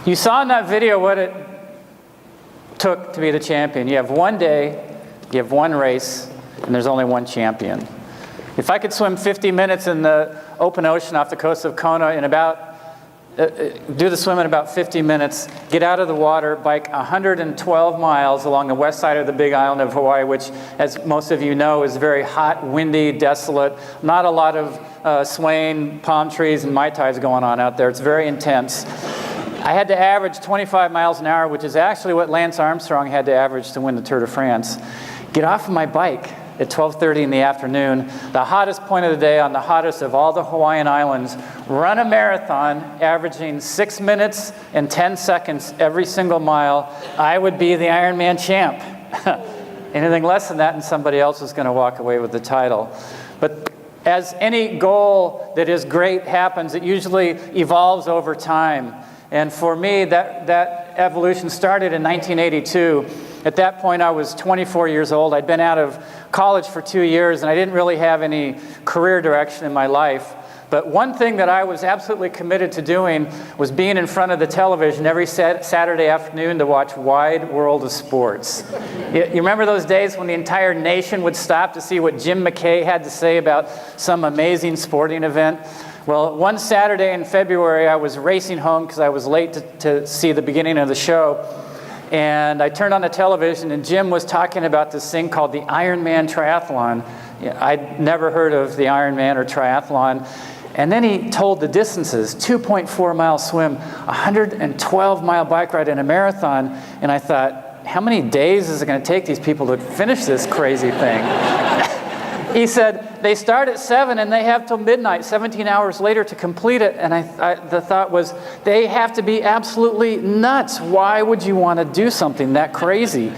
You saw in that video what it took to be the champion. You have one day, you have one race, and there's only one champion. If I could swim 50 minutes in the open ocean off the coast of Kona in do the swim in about 50 minutes, get out of the water, bike 112 miles along the west side of the big island of Hawaii, which, as most of you know, is very hot, windy, desolate, not a lot of swaying palm trees and mai tais going on out there. It's very intense. I had to average 25 miles an hour, which is actually what Lance Armstrong had to average to win the Tour de France. Get off of my bike at 12:30 in the afternoon, the hottest point of the day on the hottest of all the Hawaiian Islands, run a marathon averaging 6 minutes and 10 seconds every single mile. I would be the Ironman champ. Anything less than that and somebody else is going to walk away with the title. But as any goal that is great happens, it usually evolves over time. And for me, that evolution started in 1982. At that point, I was 24 years old. I'd been out of college for 2 years, and I didn't really have any career direction in my life. But one thing that I was absolutely committed to doing was being in front of the television every Saturday afternoon to watch Wide World of Sports. You remember those days when the entire nation would stop to see what Jim McKay had to say about some amazing sporting event? Well, one Saturday in February, I was racing home because I was late to see the beginning of the show. And I turned on the television, and Jim was talking about this thing called the Ironman triathlon. I'd never heard of the Ironman or triathlon. And then he told the distances, 2.4-mile swim, 112-mile bike ride, and a marathon. And I thought, how many days is it going to take these people to finish this crazy thing? He said, they start at 7 and they have till midnight, 17 hours later to complete it. And the thought was, they have to be absolutely nuts. Why would you want to do something that crazy?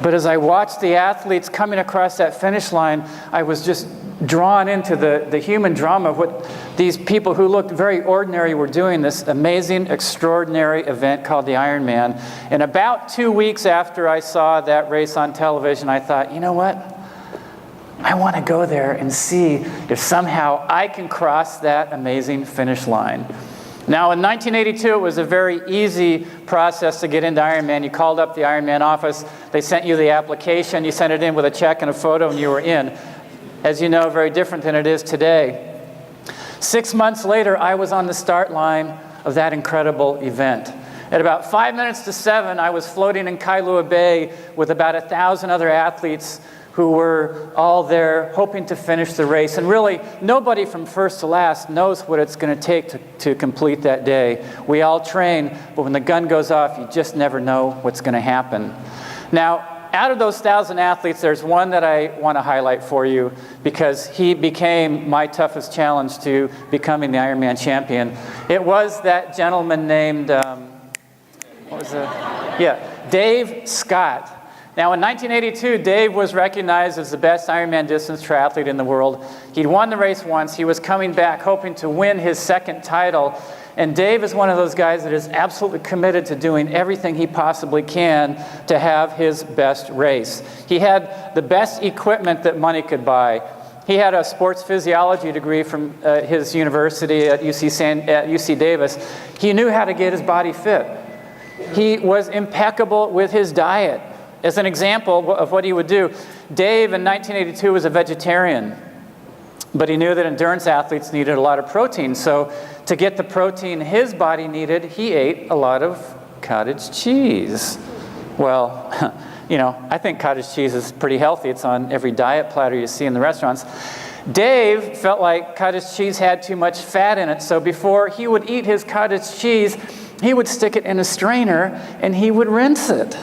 But as I watched the athletes coming across that finish line, I was just drawn into the human drama of what these people who looked very ordinary were doing, this amazing, extraordinary event called the Ironman. And about 2 weeks after I saw that race on television, I thought, you know what? I want to go there and see if somehow I can cross that amazing finish line. Now, in 1982, it was a very easy process to get into Ironman. You called up the Ironman office. They sent you the application. You sent it in with a check and a photo, and you were in. As you know, very different than it is today. 6 months later, I was on the start line of that incredible event. At about 5 minutes to 7, I was floating in Kailua Bay with about 1,000 other athletes who were all there hoping to finish the race. And really, nobody from first to last knows what it's going to take to complete that day. We all train, but when the gun goes off, you just never know what's going to happen. Now, out of those 1,000 athletes, there's one that I want to highlight for you because he became my toughest challenge to becoming the Ironman champion. It was that gentleman named, Dave Scott. Now, in 1982, Dave was recognized as the best Ironman distance triathlete in the world. He'd won the race once. He was coming back hoping to win his second title. And Dave is one of those guys that is absolutely committed to doing everything he possibly can to have his best race. He had the best equipment that money could buy. He had a sports physiology degree from his university at UC Davis. He knew how to get his body fit. He was impeccable with his diet. As an example of what he would do, Dave in 1982 was a vegetarian, but he knew that endurance athletes needed a lot of protein. So to get the protein his body needed, he ate a lot of cottage cheese. Well, I think cottage cheese is pretty healthy. It's on every diet platter you see in the restaurants. Dave felt like cottage cheese had too much fat in it, so before he would eat his cottage cheese, he would stick it in a strainer and he would rinse it.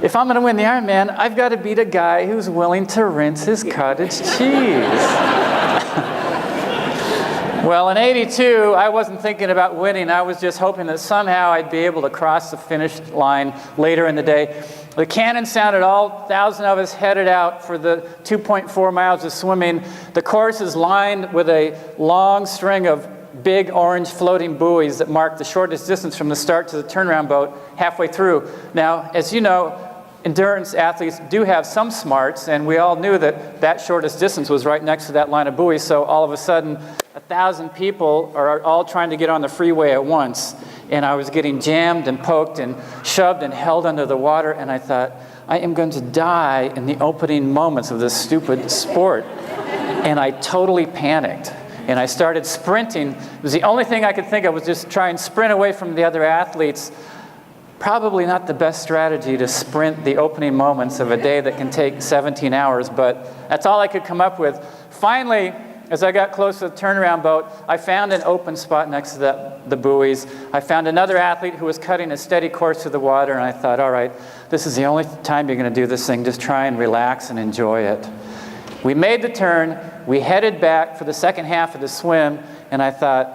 If I'm going to win the Ironman, I've got to beat a guy who's willing to rinse his cottage cheese. Well, in 82, I wasn't thinking about winning. I was just hoping that somehow I'd be able to cross the finish line later in the day. The cannon sounded, all 1,000 of us headed out for the 2.4 miles of swimming. The course is lined with a long string of big orange floating buoys that mark the shortest distance from the start to the turnaround boat halfway through. Now, as you know, endurance athletes do have some smarts, and we all knew that that shortest distance was right next to that line of buoys, so all of a sudden 1,000 people are all trying to get on the freeway at once. and I was getting jammed and poked and shoved and held under the water, and I thought, I am going to die in the opening moments of this stupid sport. And I totally panicked. And I started sprinting. It was the only thing I could think of, was just try and sprint away from the other athletes. Probably not the best strategy to sprint the opening moments of a day that can take 17 hours, but that's all I could come up with. Finally, as I got close to the turnaround boat, I found an open spot next to the buoys. I found another athlete who was cutting a steady course through the water, and I thought, all right, this is the only time you're going to do this thing. Just try and relax and enjoy it. We made the turn. We headed back for the second half of the swim, and I thought,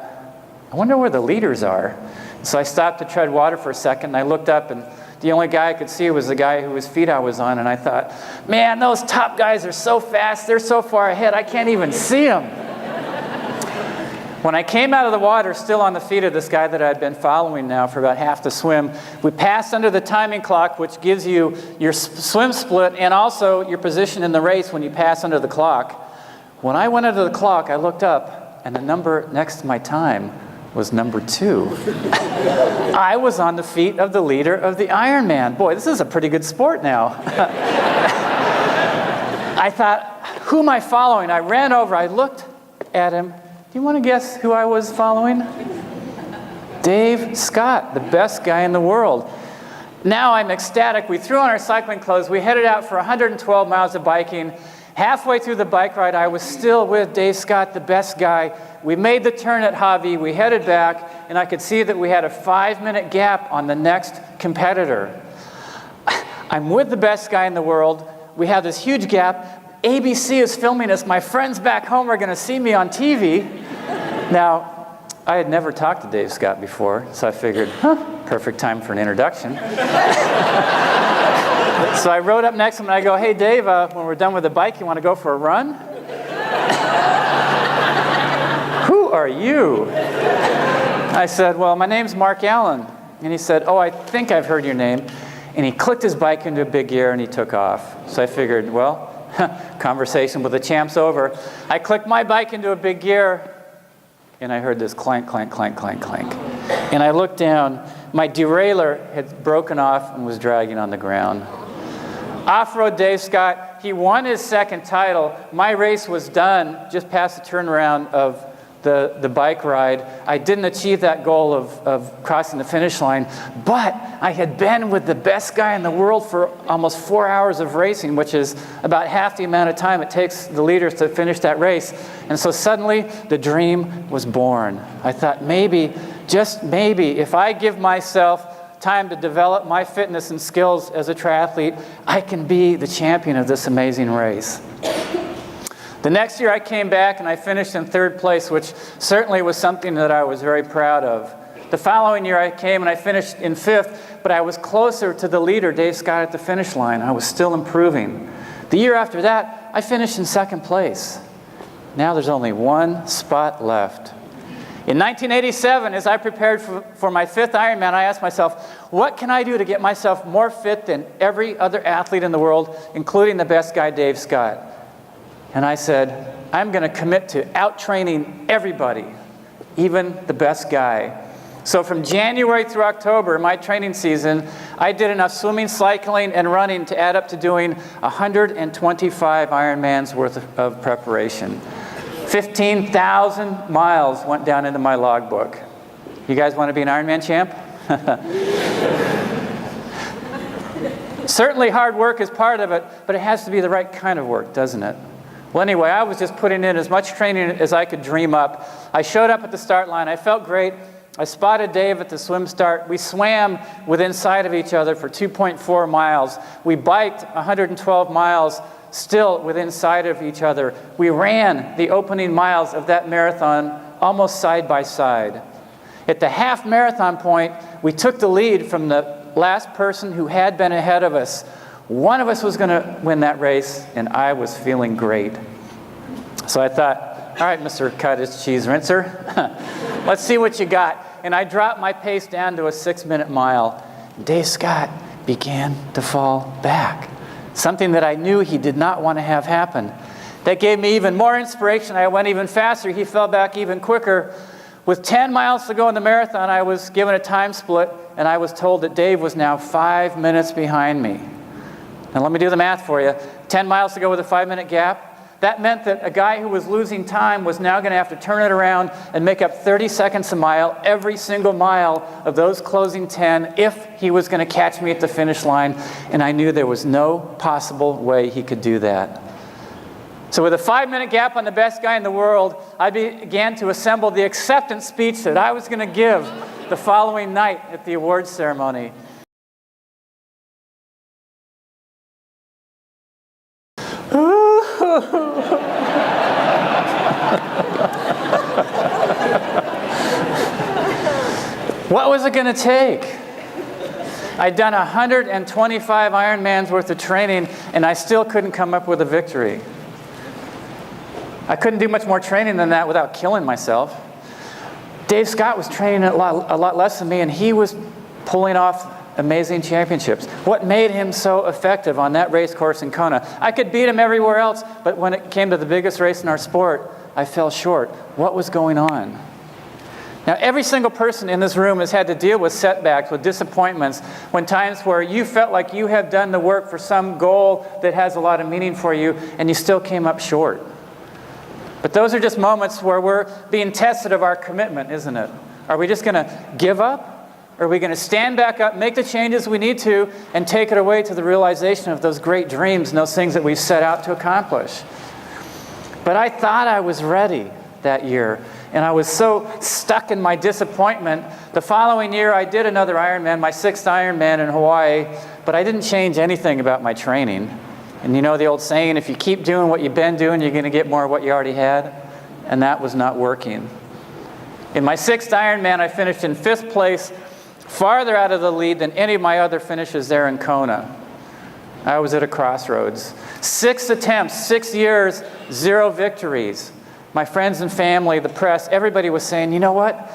I wonder where the leaders are. So I stopped to tread water for a second, and I looked up, and the only guy I could see was the guy whose feet I was on, and I thought, man, those top guys are so fast, they're so far ahead, I can't even see them. When I came out of the water, still on the feet of this guy that I'd been following now for about half the swim, we passed under the timing clock, which gives you your swim split and also your position in the race when you pass under the clock. When I went under the clock, I looked up, and the number next to my time was number 2. I was on the feet of the leader of the Ironman. Boy, this is a pretty good sport now. I thought, who am I following? I ran over, I looked at him. Do you want to guess who I was following? Dave Scott, the best guy in the world. Now I'm ecstatic. We threw on our cycling clothes. We headed out for 112 miles of biking. Halfway through the bike ride, I was still with Dave Scott, the best guy. We made the turn at Javi, we headed back, and I could see that we had a 5-minute gap on the next competitor. I'm with the best guy in the world. We have this huge gap. ABC is filming us. My friends back home are going to see me on TV. Now, I had never talked to Dave Scott before, so I figured, perfect time for an introduction. So I rode up next to him and I go, hey Dave, when we're done with the bike, you want to go for a run? Who are you? I said, well, my name's Mark Allen. And he said, oh, I think I've heard your name. And he clicked his bike into a big gear and he took off. So I figured, well, conversation with the champ's over. I clicked my bike into a big gear and I heard this clank, clank, clank, clank, clank. And I looked down. My derailleur had broken off and was dragging on the ground. Off-road Dave Scott, he won his second title. My race was done just past the turnaround of the bike ride. I didn't achieve that goal of crossing the finish line, but I had been with the best guy in the world for almost 4 hours of racing, which is about half the amount of time it takes the leaders to finish that race. And so suddenly the dream was born. I thought maybe, just maybe, if I give myself time to develop my fitness and skills as a triathlete, I can be the champion of this amazing race. The next year I came back and I finished in 3rd place, which certainly was something that I was very proud of. The following year I came and I finished in 5th, but I was closer to the leader, Dave Scott, at the finish line. I was still improving. The year after that, I finished in 2nd place. Now there's only 1 spot left. In 1987, as I prepared for my 5th Ironman, I asked myself, what can I do to get myself more fit than every other athlete in the world, including the best guy, Dave Scott? And I said, I'm going to commit to out-training everybody, even the best guy. So from January through October, my training season, I did enough swimming, cycling, and running to add up to doing 125 Ironmans worth of preparation. 15,000 miles went down into my logbook. You guys want to be an Ironman champ? Certainly hard work is part of it, but it has to be the right kind of work, doesn't it? Well, anyway, I was just putting in as much training as I could dream up. I showed up at the start line. I felt great. I spotted Dave at the swim start. We swam within sight of each other for 2.4 miles. We biked 112 miles still within sight of each other. We ran the opening miles of that marathon almost side by side. At the half marathon point, we took the lead from the last person who had been ahead of us. One of us was going to win that race, and I was feeling great. So I thought, all right, Mr. Cottage Cheese Rinser, let's see what you got. And I dropped my pace down to a 6-minute mile. Dave Scott began to fall back, something that I knew he did not want to have happen. That gave me even more inspiration. I went even faster. He fell back even quicker. With 10 miles to go in the marathon, I was given a time split, and I was told that Dave was now 5 minutes behind me. Now let me do the math for you. 10 miles to go with a 5-minute gap. That meant that a guy who was losing time was now going to have to turn it around and make up 30 seconds a mile, every single mile of those closing 10, if he was going to catch me at the finish line. And I knew there was no possible way he could do that. So with a 5-minute gap on the best guy in the world, I began to assemble the acceptance speech that I was going to give the following night at the awards ceremony. What was it going to take? I'd done 125 Ironmans worth of training, and I still couldn't come up with a victory. I couldn't do much more training than that without killing myself. Dave Scott was training a lot less than me, and he was pulling off amazing championships. What made him so effective on that race course in Kona? I could beat him everywhere else, but when it came to the biggest race in our sport, I fell short. What was going on? Now, every single person in this room has had to deal with setbacks, with disappointments, when times where you felt like you have done the work for some goal that has a lot of meaning for you, and you still came up short. But those are just moments where we're being tested of our commitment, isn't it? Are we just going to give up? Or are we going to stand back up, make the changes we need to, and take it away to the realization of those great dreams and those things that we've set out to accomplish? But I thought I was ready that year, and I was so stuck in my disappointment. The following year, I did another Ironman, my 6th Ironman in Hawaii, but I didn't change anything about my training. And you know the old saying, if you keep doing what you've been doing, you're going to get more of what you already had? And that was not working. In my 6th Ironman, I finished in 5th place, farther out of the lead than any of my other finishes there in Kona. I was at a crossroads. 6 attempts, 6 years, 0 victories. My friends and family, the press, everybody was saying, you know what?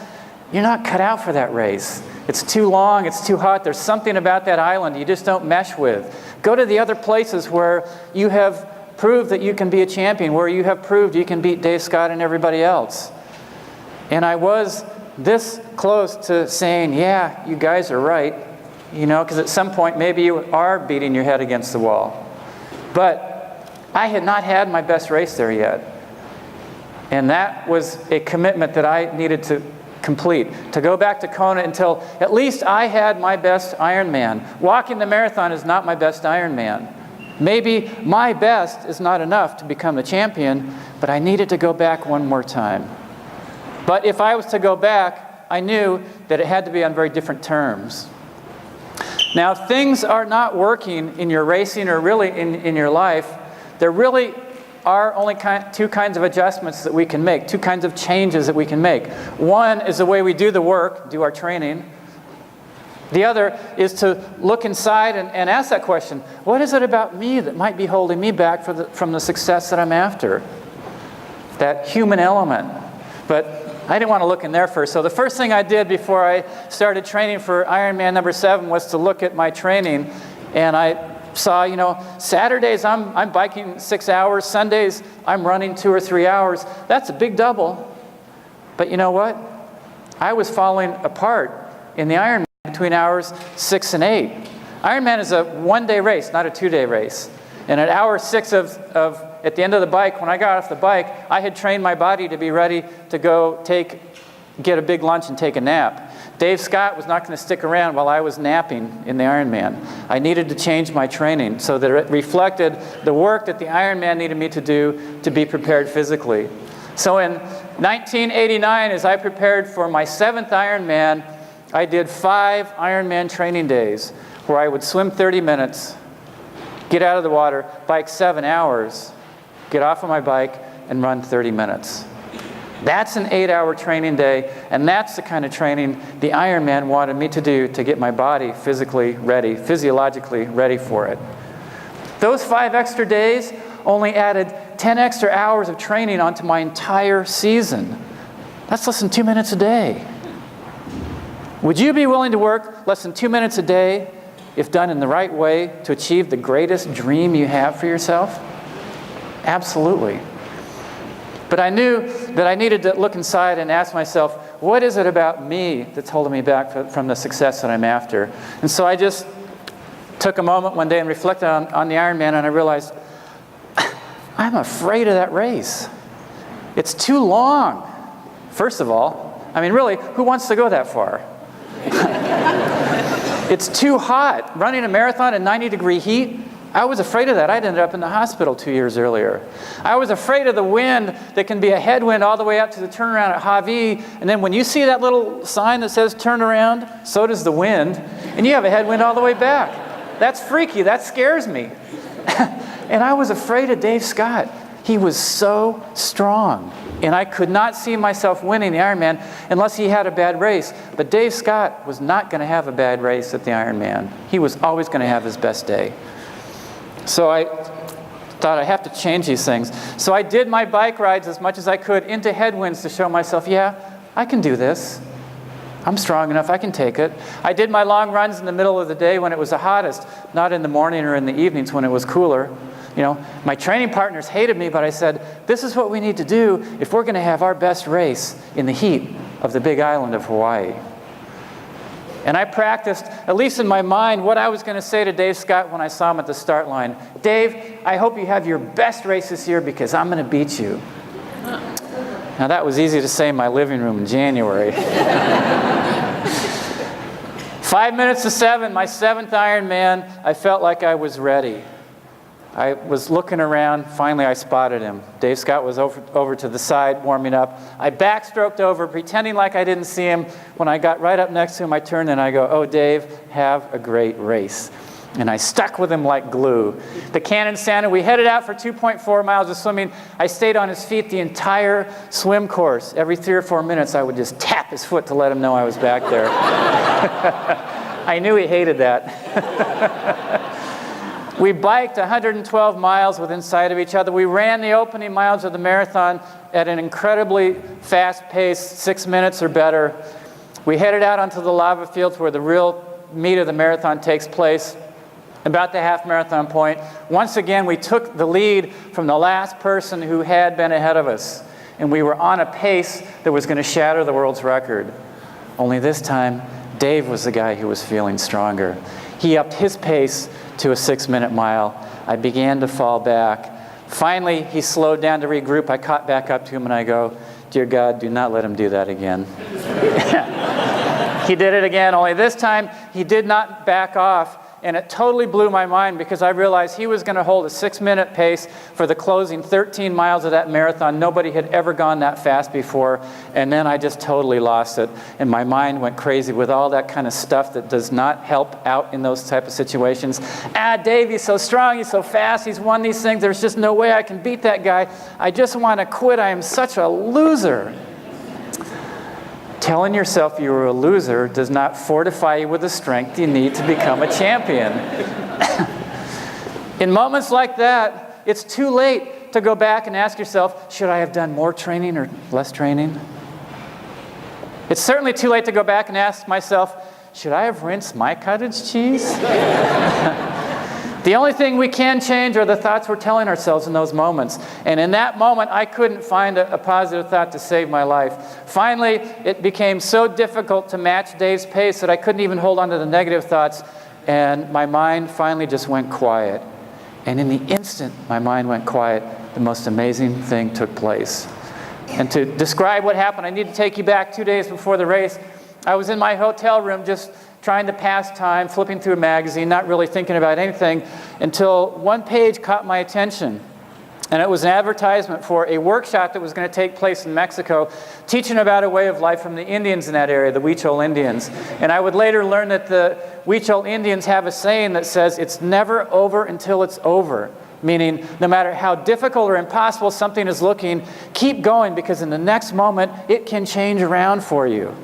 You're not cut out for that race. It's too long, it's too hot. There's something about that island you just don't mesh with. Go to the other places where you have proved that you can be a champion, where you have proved you can beat Dave Scott and everybody else. And I was this close to saying, yeah, you guys are right, you know, because at some point maybe you are beating your head against the wall. But I had not had my best race there yet. And that was a commitment that I needed to complete, to go back to Kona until at least I had my best Ironman. Walking the marathon is not my best Ironman. Maybe my best is not enough to become the champion, but I needed to go back one more time. But if I was to go back, I knew that it had to be on very different terms. Now, if things are not working in your racing or really in your life, there really are only two kinds of adjustments that we can make, two kinds of changes that we can make. One is the way we do the work, do our training. The other is to look inside and ask that question, what is it about me that might be holding me back from the success that I'm after? That human element. But I didn't want to look in there first. So the first thing I did before I started training for Ironman number 7 was to look at my training. And I saw, you know, Saturdays I'm biking 6 hours. Sundays I'm running 2 or 3 hours. That's a big double. But you know what? I was falling apart in the Ironman between hours 6 and 8. Ironman is a one-day race, not a 2-day race. And at hour 6 at the end of the bike, when I got off the bike, I had trained my body to be ready to go get a big lunch and take a nap. Dave Scott was not going to stick around while I was napping in the Ironman. I needed to change my training so that it reflected the work that the Ironman needed me to do to be prepared physically. So in 1989, as I prepared for my 7th Ironman, I did 5 Ironman training days where I would swim 30 minutes, get out of the water, bike 7 hours, get off of my bike, and run 30 minutes. That's an 8-hour training day, and that's the kind of training the Ironman wanted me to do to get my body physically ready, physiologically ready for it. Those 5 extra days only added 10 extra hours of training onto my entire season. That's less than 2 minutes a day. Would you be willing to work less than 2 minutes a day, if done in the right way, to achieve the greatest dream you have for yourself? Absolutely. But I knew that I needed to look inside and ask myself, what is it about me that's holding me back from the success that I'm after? And so I just took a moment one day and reflected on the Ironman, and I realized, I'm afraid of that race. It's too long, first of all. I mean, really, who wants to go that far? It's too hot. Running a marathon in 90-degree heat, I was afraid of that. I'd ended up in the hospital 2 years earlier. I was afraid of the wind that can be a headwind all the way up to the turnaround at Hawi. And then when you see that little sign that says turn around, so does the wind, and you have a headwind all the way back. That's freaky. That scares me. And I was afraid of Dave Scott. He was so strong. And I could not see myself winning the Ironman unless he had a bad race. But Dave Scott was not going to have a bad race at the Ironman. He was always going to have his best day. So I thought I have to change these things. So I did my bike rides as much as I could into headwinds to show myself, yeah, I can do this. I'm strong enough, I can take it. I did my long runs in the middle of the day when it was the hottest, not in the morning or in the evenings when it was cooler. You know, my training partners hated me, but I said, this is what we need to do if we're going to have our best race in the heat of the big island of Hawaii. And I practiced, at least in my mind, what I was going to say to Dave Scott when I saw him at the start line. Dave, I hope you have your best race this year because I'm going to beat you. Now that was easy to say in my living room in January. 5 minutes to 7, my 7th Ironman, I felt like I was ready. I was looking around. Finally, I spotted him. Dave Scott was over to the side, warming up. I backstroked over, pretending like I didn't see him. When I got right up next to him, I turned and I go, oh, Dave, have a great race. And I stuck with him like glue. The cannon sounded. We headed out for 2.4 miles of swimming. I stayed on his feet the entire swim course. Every 3 or 4 minutes, I would just tap his foot to let him know I was back there. I knew he hated that. We biked 112 miles within sight of each other. We ran the opening miles of the marathon at an incredibly fast pace, 6 minutes or better. We headed out onto the lava fields where the real meat of the marathon takes place, about the half marathon point. Once again, we took the lead from the last person who had been ahead of us, and we were on a pace that was going to shatter the world's record. Only this time, Dave was the guy who was feeling stronger. He upped his pace to a 6-minute mile. I began to fall back. Finally, he slowed down to regroup. I caught back up to him and I go, dear God, do not let him do that again. He did it again, only this time he did not back off. And it totally blew my mind because I realized he was going to hold a 6-minute pace for the closing 13 miles of that marathon. Nobody had ever gone that fast before. And then I just totally lost it. And my mind went crazy with all that kind of stuff that does not help out in those type of situations. Dave, he's so strong, he's so fast, he's won these things. There's just no way I can beat that guy. I just want to quit. I am such a loser. Telling yourself you were a loser does not fortify you with the strength you need to become a champion. In moments like that, it's too late to go back and ask yourself, should I have done more training or less training? It's certainly too late to go back and ask myself, should I have rinsed my cottage cheese? The only thing we can change are the thoughts we're telling ourselves in those moments. And in that moment, I couldn't find a positive thought to save my life. Finally, it became so difficult to match Dave's pace that I couldn't even hold on to the negative thoughts. And my mind finally just went quiet. And in the instant my mind went quiet, the most amazing thing took place. And to describe what happened, I need to take you back 2 days before the race. I was in my hotel room just trying to pass time, flipping through a magazine, not really thinking about anything, until one page caught my attention. And it was an advertisement for a workshop that was going to take place in Mexico, teaching about a way of life from the Indians in that area, the Huichol Indians. And I would later learn that the Huichol Indians have a saying that says, it's never over until it's over. Meaning, no matter how difficult or impossible something is looking, keep going, because in the next moment, it can change around for you.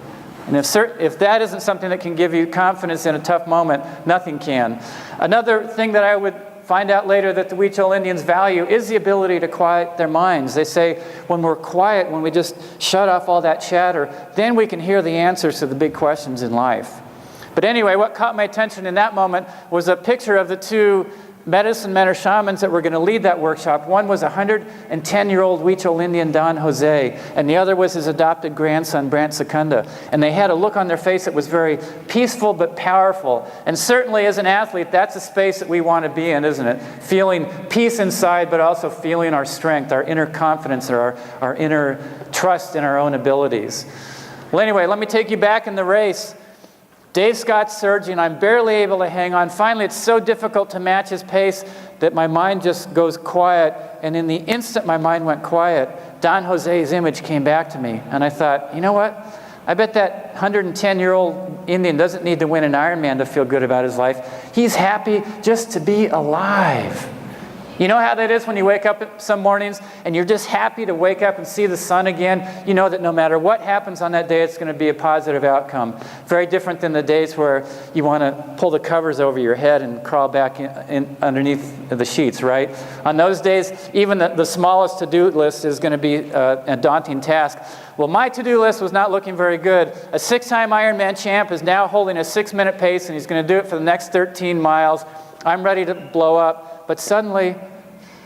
And if that isn't something that can give you confidence in a tough moment, nothing can. Another thing that I would find out later that the Huichol Indians value is the ability to quiet their minds. They say when we're quiet, when we just shut off all that chatter, then we can hear the answers to the big questions in life. But anyway, what caught my attention in that moment was a picture of the two medicine men or shamans that were going to lead that workshop. One was 110-year-old Huichol Indian Don Jose, and the other was his adopted grandson, Brant Secunda. And they had a look on their face that was very peaceful but powerful. And certainly as an athlete, that's a space that we want to be in, isn't it? Feeling peace inside, but also feeling our strength, our inner confidence, or our inner trust in our own abilities. Well, anyway, let me take you back in the race. Dave Scott's surging. I'm barely able to hang on. Finally, it's so difficult to match his pace that my mind just goes quiet. And in the instant my mind went quiet, Don Jose's image came back to me. And I thought, you know what? I bet that 110-year-old Indian doesn't need to win an Ironman to feel good about his life. He's happy just to be alive. You know how that is when you wake up some mornings and you're just happy to wake up and see the sun again? You know that no matter what happens on that day, it's going to be a positive outcome. Very different than the days where you want to pull the covers over your head and crawl back in underneath the sheets, right? On those days, even the smallest to-do list is going to be a daunting task. Well, my to-do list was not looking very good. A 6-time Ironman champ is now holding a 6-minute pace, and he's going to do it for the next 13 miles. I'm ready to blow up, but suddenly,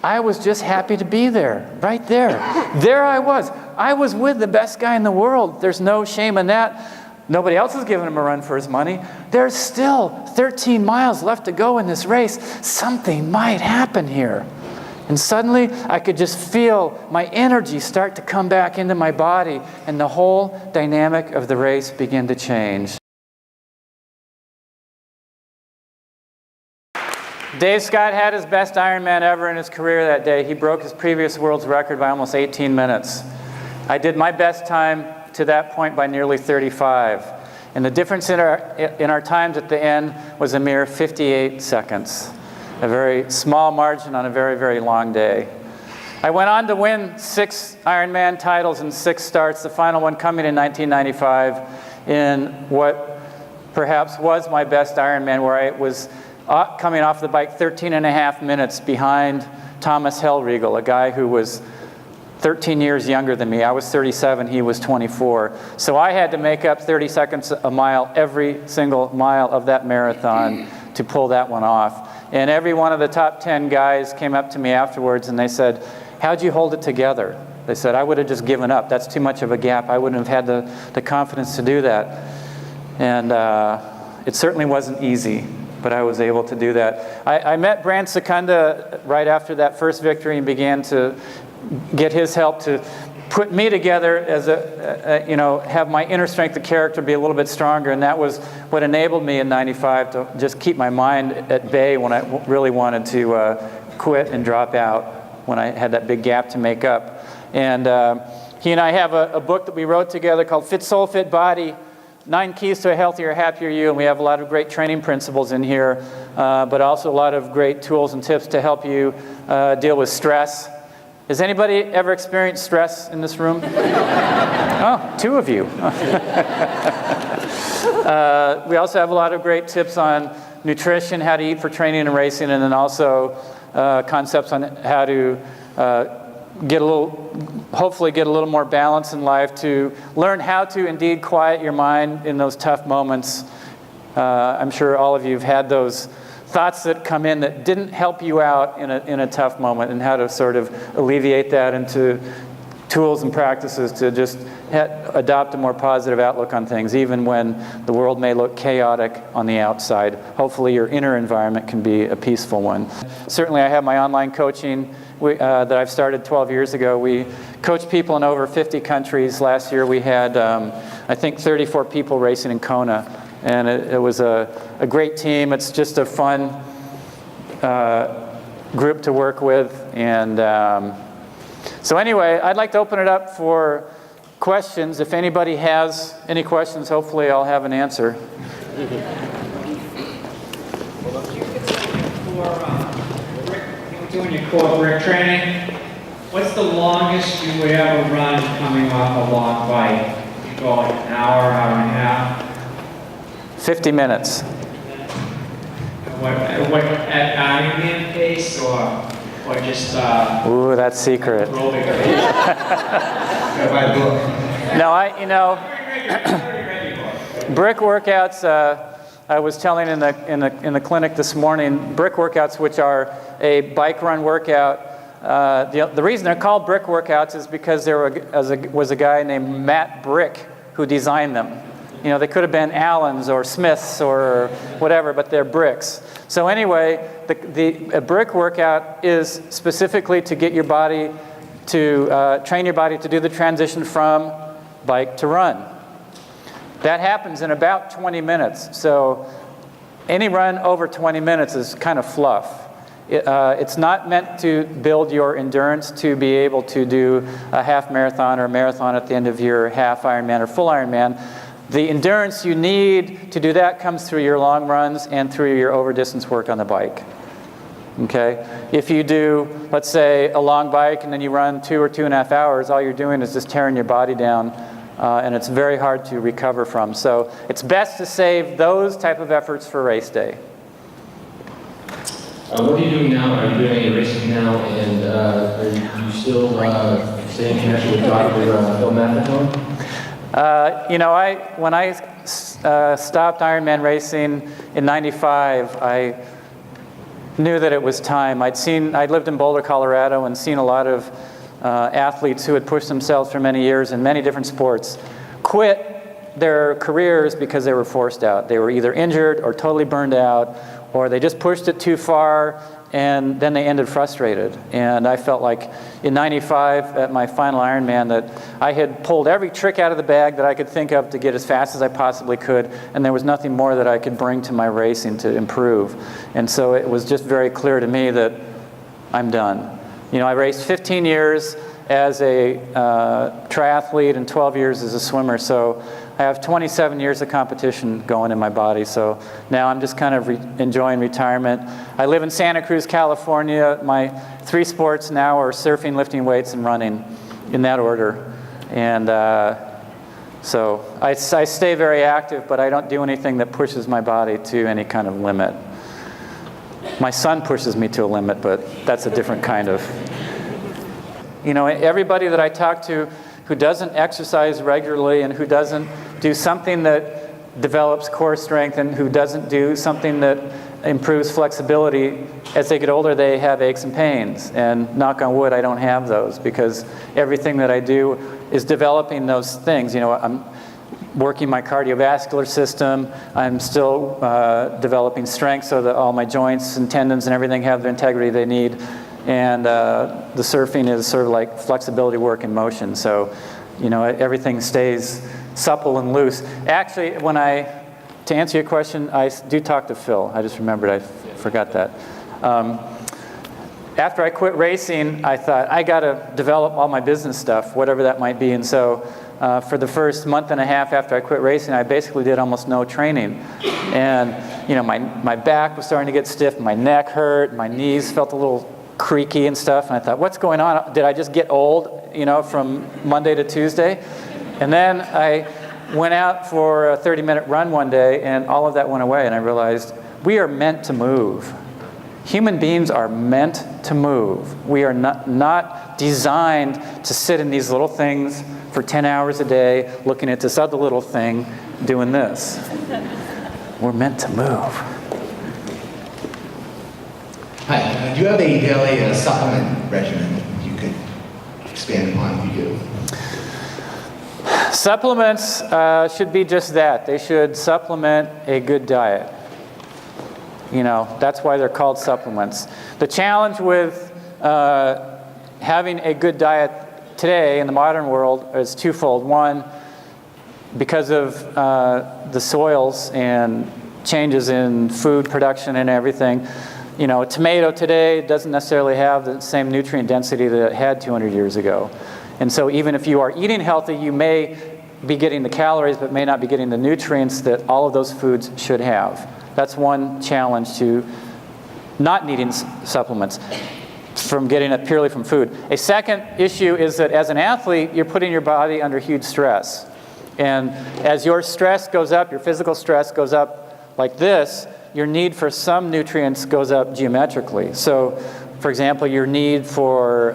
I was just happy to be there, right there. There I was. I was with the best guy in the world. There's no shame in that. Nobody else is giving him a run for his money. There's still 13 miles left to go in this race. Something might happen here. And suddenly, I could just feel my energy start to come back into my body, and the whole dynamic of the race began to change. Dave Scott had his best Ironman ever in his career that day. He broke his previous world's record by almost 18 minutes. I did my best time to that point by nearly 35. And the difference in our times at the end was a mere 58 seconds. A very small margin on a very, very long day. I went on to win 6 Ironman titles and 6 starts, the final one coming in 1995 in what perhaps was my best Ironman, where I was coming off the bike 13 and a half minutes behind Thomas Hellriegel, a guy who was 13 years younger than me. I was 37, he was 24. So I had to make up 30 seconds a mile every single mile of that marathon to pull that one off. And every one of the top 10 guys came up to me afterwards and they said, "How'd you hold it together?" They said, "I would have just given up. That's too much of a gap. I wouldn't have had the confidence to do that." And it certainly wasn't easy, but I was able to do that. I met Brant Secunda right after that first victory and began to get his help to put me together as have my inner strength of character be a little bit stronger, and that was what enabled me in '95 to just keep my mind at bay when I really wanted to quit and drop out, when I had that big gap to make up. And he and I have a book that we wrote together called Fit Soul, Fit Body, 9 Keys to a Healthier, Happier You, and we have a lot of great training principles in here, but also a lot of great tools and tips to help you deal with stress. Has anybody ever experienced stress in this room? Oh, 2 of you. We also have a lot of great tips on nutrition, how to eat for training and racing, and then also concepts on how to hopefully get a little more balance in life, to learn how to indeed quiet your mind in those tough moments. I'm sure all of you have had those thoughts that come in that didn't help you out in a tough moment, and how to sort of alleviate that into tools and practices to just adopt a more positive outlook on things, even when the world may look chaotic on the outside. Hopefully your inner environment can be a peaceful one. Certainly I have my online coaching that I've started 12 years ago. We coach people in over 50 countries. Last year we had, I think, 34 people racing in Kona. And it was a great team. It's just a fun group to work with. And so anyway, I'd like to open it up for questions. If anybody has any questions, hopefully I'll have an answer. Doing your core brick training, what's the longest you would ever run coming off a long bike? You go like an hour, hour and a half? 50 minutes. What at Ironman pace or just Ooh, that's secret. aerobic pace? No, brick workouts, I was telling in the clinic this morning, brick workouts, which are a bike run workout. The reason they're called brick workouts is because there was a guy named Matt Brick who designed them. You know, they could have been Allens or Smiths or whatever, but they're bricks. So anyway, a brick workout is specifically to get your body to train your body to do the transition from bike to run. That happens in about 20 minutes. So any run over 20 minutes is kind of fluff. It's not meant to build your endurance to be able to do a half marathon or a marathon at the end of your half Ironman or full Ironman. The endurance you need to do that comes through your long runs and through your over distance work on the bike. Okay? If you do, let's say, a long bike and then you run 2 or 2.5 hours, all you're doing is just tearing your body down, and it's very hard to recover from. So it's best to save those type of efforts for race day. What are you doing now? Are you doing any racing now? And are you still staying connected with Dr. Phil Maffetone? You know, when I stopped Ironman racing in '95, I knew that it was time. I'd lived in Boulder, Colorado, and seen a lot of athletes who had pushed themselves for many years in many different sports quit their careers because they were forced out. They were either injured or totally burned out, or they just pushed it too far, and then they ended frustrated. And I felt like in '95 at my final Ironman that I had pulled every trick out of the bag that I could think of to get as fast as I possibly could, and there was nothing more that I could bring to my racing to improve. And so it was just very clear to me that I'm done. You know, I raced 15 years as a triathlete and 12 years as a swimmer, so I have 27 years of competition going in my body, so now I'm just kind of enjoying retirement. I live in Santa Cruz, California. My 3 sports now are surfing, lifting weights, and running, in that order. And so I stay very active, but I don't do anything that pushes my body to any kind of limit. My son pushes me to a limit, but that's a different kind of... You know, everybody that I talk to who doesn't exercise regularly and who doesn't do something that develops core strength and who doesn't do something that improves flexibility, as they get older they have aches and pains. And knock on wood, I don't have those, because everything that I do is developing those things. You know, I'm working my cardiovascular system. I'm still developing strength so that all my joints and tendons and everything have the integrity they need. And the surfing is sort of like flexibility work in motion. So, you know, everything stays supple and loose. Actually, to answer your question, I do talk to Phil. I just remembered, I forgot that. After I quit racing, I thought, I got to develop all my business stuff, whatever that might be. And so for the first month and a half after I quit racing, I basically did almost no training. And, you know, my back was starting to get stiff, my neck hurt, my knees felt a little creaky and stuff, and I thought, what's going on? Did I just get old, you know, from Monday to Tuesday? And then I went out for a 30-minute run one day, and all of that went away, and I realized we are meant to move. Human beings are meant to move. We are not designed to sit in these little things for 10 hours a day, looking at this other little thing, doing this. We're meant to move. Hi, do you have a daily supplement regimen you could expand upon if you do? Supplements should be just that. They should supplement a good diet. You know, that's why they're called supplements. The challenge with having a good diet today in the modern world is twofold. One, because of the soils and changes in food production and everything. You know, a tomato today doesn't necessarily have the same nutrient density that it had 200 years ago. And so even if you are eating healthy, you may be getting the calories, but may not be getting the nutrients that all of those foods should have. That's one challenge to not needing supplements, from getting it purely from food. A second issue is that as an athlete, you're putting your body under huge stress. And as your stress goes up, your physical stress goes up like this, your need for some nutrients goes up geometrically. So, for example, your need for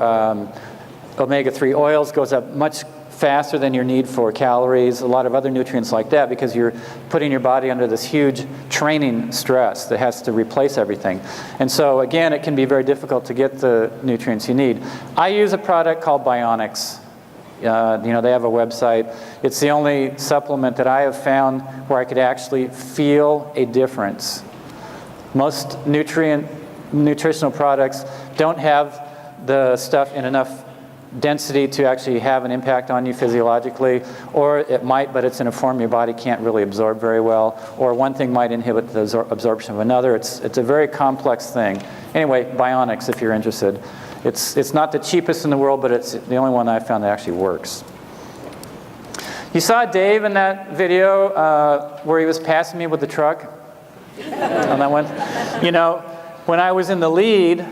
omega-3 oils goes up much faster than your need for calories, a lot of other nutrients like that, because you're putting your body under this huge training stress that has to replace everything. And so again, it can be very difficult to get the nutrients you need. I use a product called Bionics. They have a website. It's the only supplement that I have found where I could actually feel a difference. Most nutritional products don't have the stuff in enough density to actually have an impact on you physiologically, or it might, but it's in a form your body can't really absorb very well, or one thing might inhibit the absorption of another. It's a very complex thing. Anyway, Bionics, if you're interested. It's not the cheapest in the world, but it's the only one I've found that actually works. You saw Dave in that video where he was passing me with the truck on that one. You know, when I was in the lead,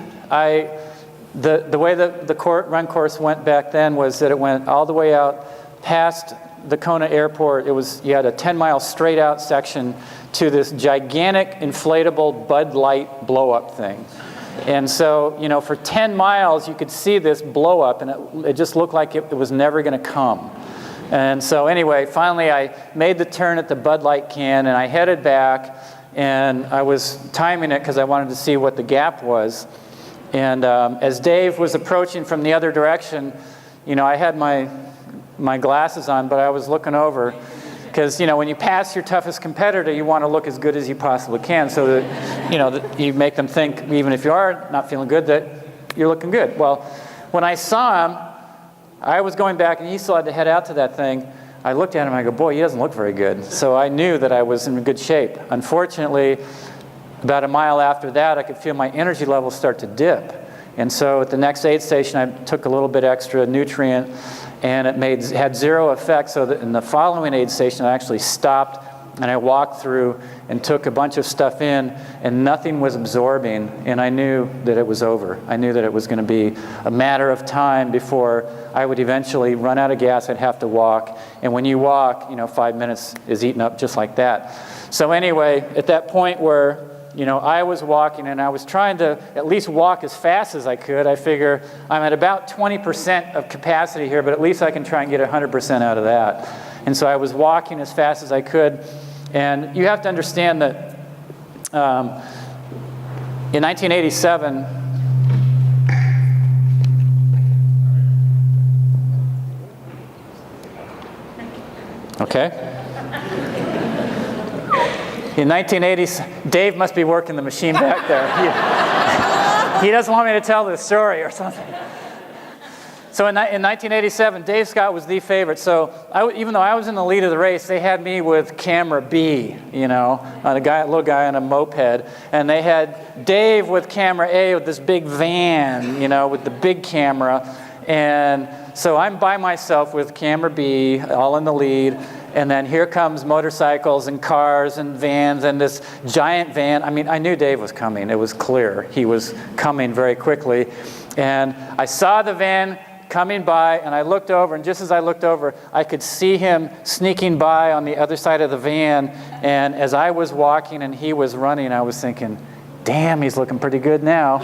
the way the run course went back then was that it went all the way out past the Kona airport. You had a 10-mile straight out section to this gigantic inflatable Bud Light blow-up thing. And so, you know, for 10 miles, you could see this blow up, and it just looked like it was never going to come. And so anyway, finally I made the turn at the Bud Light can, and I headed back, and I was timing it because I wanted to see what the gap was. And as Dave was approaching from the other direction, you know, I had my glasses on, but I was looking over. Because, you know, when you pass your toughest competitor, you want to look as good as you possibly can so that, you know, that you make them think, even if you are not feeling good, that you're looking good. Well, when I saw him, I was going back, and he still had to head out to that thing. I looked at him, and I go, boy, he doesn't look very good. So I knew that I was in good shape. Unfortunately, about a mile after that, I could feel my energy levels start to dip. And so at the next aid station, I took a little bit extra nutrient, and it had zero effect, so that in the following aid station, I actually stopped, and I walked through and took a bunch of stuff in, and nothing was absorbing, and I knew that it was over. I knew that it was going to be a matter of time before I would eventually run out of gas. I'd have to walk, and when you walk, you know, 5 minutes is eaten up just like that. So anyway, at that point where, you know, I was walking, and I was trying to at least walk as fast as I could. I figure I'm at about 20% of capacity here, but at least I can try and get 100% out of that. And so I was walking as fast as I could. And you have to understand that in 1987, okay? In 1980, Dave must be working the machine back there. He doesn't want me to tell this story or something. So in 1987, Dave Scott was the favorite. So even though I was in the lead of the race, they had me with camera B, you know, a little guy on a moped. And they had Dave with camera A with this big van, you know, with the big camera. And so I'm by myself with camera B, all in the lead. And then here comes motorcycles and cars and vans and this giant van. I mean, I knew Dave was coming. It was clear. He was coming very quickly. And I saw the van coming by, and I looked over, and just as I looked over, I could see him sneaking by on the other side of the van. And as I was walking and he was running, I was thinking, damn, he's looking pretty good now.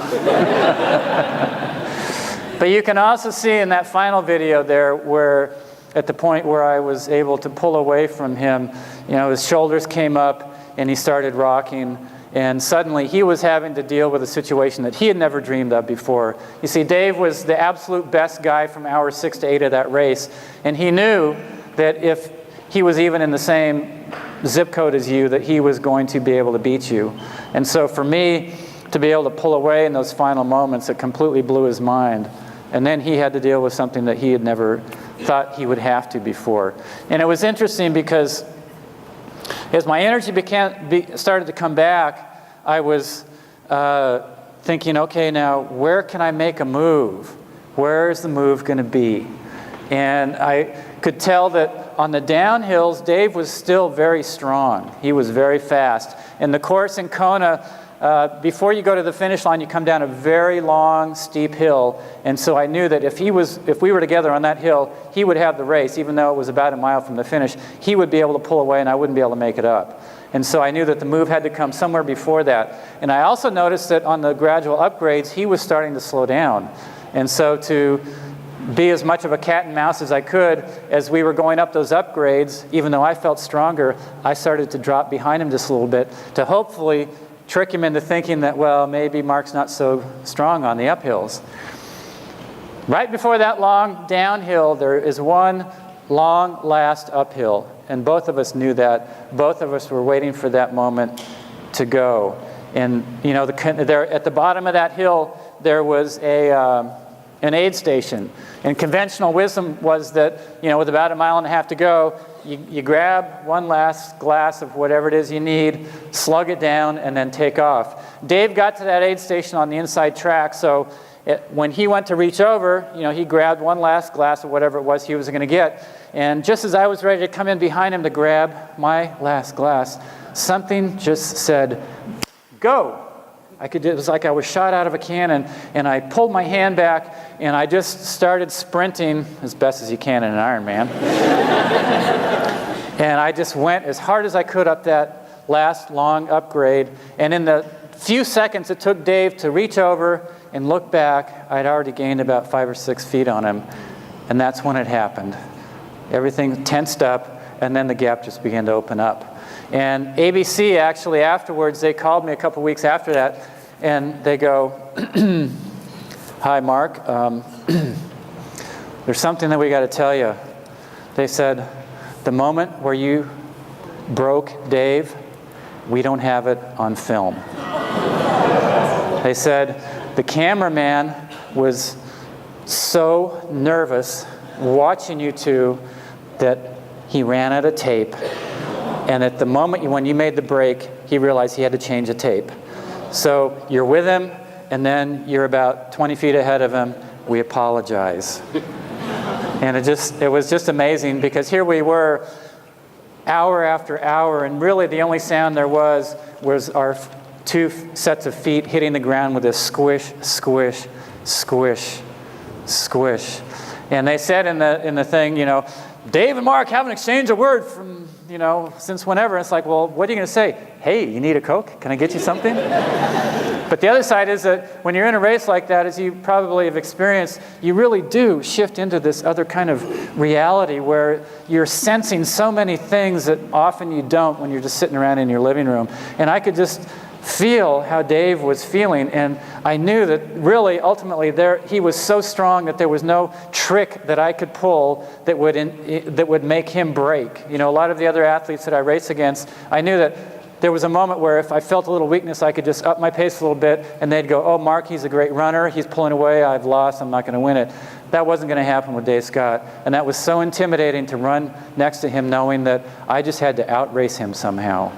But you can also see in that final video there where at the point where I was able to pull away from him, you know, his shoulders came up and he started rocking, and suddenly he was having to deal with a situation that he had never dreamed of before. You see, Dave was the absolute best guy from hours 6 to 8 of that race, and he knew that if he was even in the same zip code as you, that he was going to be able to beat you. And so for me to be able to pull away in those final moments, it completely blew his mind. And then he had to deal with something that he had never thought he would have to before. And it was interesting because as my energy started to come back, I was thinking, okay, now where can I make a move? Where is the move going to be? And I could tell that on the downhills, Dave was still very strong. He was very fast. And the course in Kona, before you go to the finish line, you come down a very long, steep hill. And so I knew that if we were together on that hill, he would have the race, even though it was about a mile from the finish. He would be able to pull away, and I wouldn't be able to make it up. And so I knew that the move had to come somewhere before that. And I also noticed that on the gradual upgrades, he was starting to slow down. And so to be as much of a cat and mouse as I could. As we were going up those upgrades, even though I felt stronger, I started to drop behind him just a little bit to hopefully trick him into thinking that, well, maybe Mark's not so strong on the uphills. Right before that long downhill, there is one long last uphill, and both of us knew that. Both of us were waiting for that moment to go. And you know, there at the bottom of that hill, there was an aid station. And conventional wisdom was that, you know, with about 1.5 miles to go, you grab one last glass of whatever it is you need, slug it down, and then take off. Dave got to that aid station on the inside track, so when he went to reach over, you know, he grabbed one last glass of whatever it was he was going to get. And just as I was ready to come in behind him to grab my last glass, something just said, "Go!" It was like I was shot out of a cannon, and I pulled my hand back, and I just started sprinting as best as you can in an Ironman. And I just went as hard as I could up that last long upgrade. And in the few seconds it took Dave to reach over and look back, I'd already gained about 5 or 6 feet on him. And that's when it happened. Everything tensed up, and then the gap just began to open up. And ABC actually afterwards, they called me a couple weeks after that, and they go, "Hi, Mark, there's something that we got to tell you." They said, "The moment where you broke Dave, we don't have it on film." They said, "The cameraman was so nervous watching you two that he ran out of tape. And at the moment when you made the break, he realized he had to change the tape. So you're with him, and then you're about 20 feet ahead of him. We apologize." And it was just amazing, because here we were, hour after hour, and really the only sound there was our 2 sets of feet hitting the ground with a squish, squish, squish, squish. And they said in the thing, you know, "Dave and Mark haven't exchanged a word from, you know, since whenever." It's like, well, what are you going to say? "Hey, you need a Coke? Can I get you something?" But the other side is that when you're in a race like that, as you probably have experienced, you really do shift into this other kind of reality where you're sensing so many things that often you don't when you're just sitting around in your living room. And I could just feel how Dave was feeling, and I knew that really ultimately he was so strong that there was no trick that I could pull that would make him break. You know, a lot of the other athletes that I race against, I knew that there was a moment where if I felt a little weakness, I could just up my pace a little bit, and they'd go, "Oh, Mark, he's a great runner, he's pulling away, I've lost, I'm not going to win it." That wasn't going to happen with Dave Scott, and that was so intimidating to run next to him, knowing that I just had to outrace him somehow.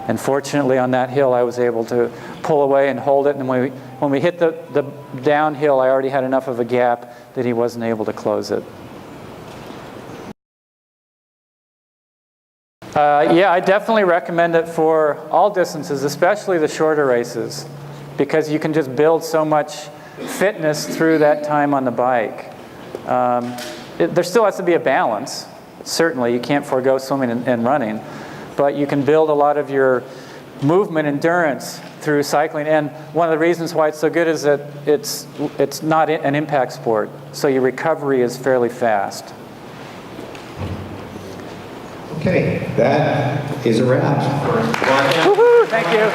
And fortunately on that hill I was able to pull away and hold it, and when we hit the downhill, I already had enough of a gap that he wasn't able to close it. Yeah, I definitely recommend it for all distances, especially the shorter races, because you can just build so much fitness through that time on the bike. There still has to be a balance. Certainly, you can't forego swimming and running, but you can build a lot of your movement endurance through cycling. And one of the reasons why it's so good is that it's not an impact sport, so your recovery is fairly fast. Okay, that is a wrap. Woohoo! Thank you.